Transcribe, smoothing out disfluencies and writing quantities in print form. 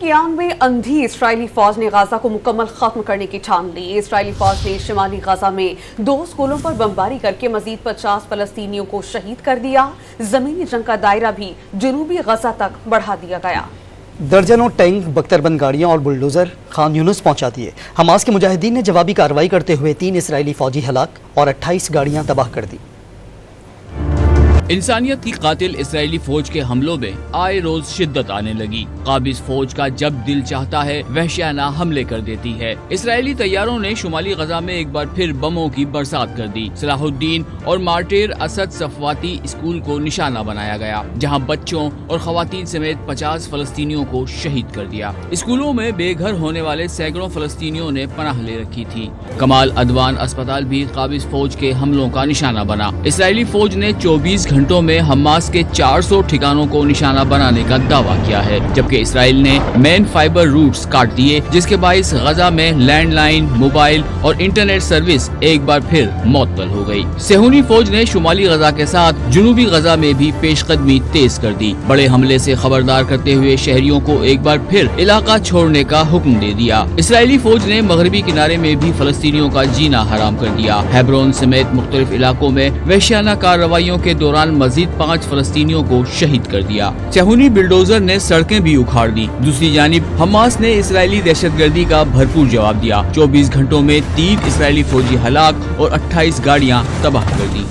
की आग में अंधी इसराइली फौज ने गाजा को मुकम्मल खत्म करने की ठान ली। इसराइली फौज ने शिमाली गाजा में 2 स्कूलों पर बमबारी करके मजीद 50 फलस्तीनियों को शहीद कर दिया। जमीनी जंग का दायरा भी जनूबी गाजा तक बढ़ा दिया गया। दर्जनों टैंक, बख्तरबंद गाड़ियां और बुलडोजर खान यूनुस पहुंचा दिए। हमास के मुजाहिदीन ने जवाबी कार्रवाई करते हुए 3 इसराइली फौजी हलाक और 28 गाड़ियां तबाह कर दी। इंसानियत की कातिल इसराइली फौज के हमलों में आए रोज शिद्दत आने लगी। काबिज फौज का जब दिल चाहता है वहशियाना हमले कर देती है। इसराइली तैयारों ने शुमाली गजा में एक बार फिर बमों की बरसात कर दी। सलाहुद्दीन और मार्टिर असद सफवाती स्कूल को निशाना बनाया गया, जहां बच्चों और खवातीन समेत 50 फलस्तीनियों को शहीद कर दिया। स्कूलों में बेघर होने वाले सैकड़ों फलस्तीनियों ने पनाह ले रखी थी। कमाल अदवान अस्पताल भी काबिज फौज के हमलों का निशाना बना। इसराइली फौज ने 24 घंटों में हमास के 400 ठिकानों को निशाना बनाने का दावा किया है, जबकि इसराइल ने मेन फाइबर रूट्स काट दिए, जिसके बाइस गजा में लैंडलाइन, मोबाइल और इंटरनेट सर्विस एक बार फिर मुअत्तल हो गई। सेहूनी फौज ने शुमाली गजा के साथ जनूबी गजा में भी पेशकदमी तेज कर दी। बड़े हमले से खबरदार करते हुए शहरियों को एक बार फिर इलाका छोड़ने का हुक्म दे दिया। इसराइली फौज ने मगरबी किनारे में भी फलस्तीनियों का जीना हराम कर दिया। हेब्रोन समेत मुख्तलिफ इलाकों में वहशियाना कार्रवाइयों के दौरान मजीद 5 फलस्तीनियों को शहीद कर दिया। सेहूनी बिल्डोजर ने सड़कें भी उखाड़ दी। दूसरी जानिब हमास ने इसराइली दहशतगर्दी का भरपूर जवाब दिया। 24 घंटों में 3 इसराइली फौजी हलाक और 28 गाड़ियां तबाह कर दी।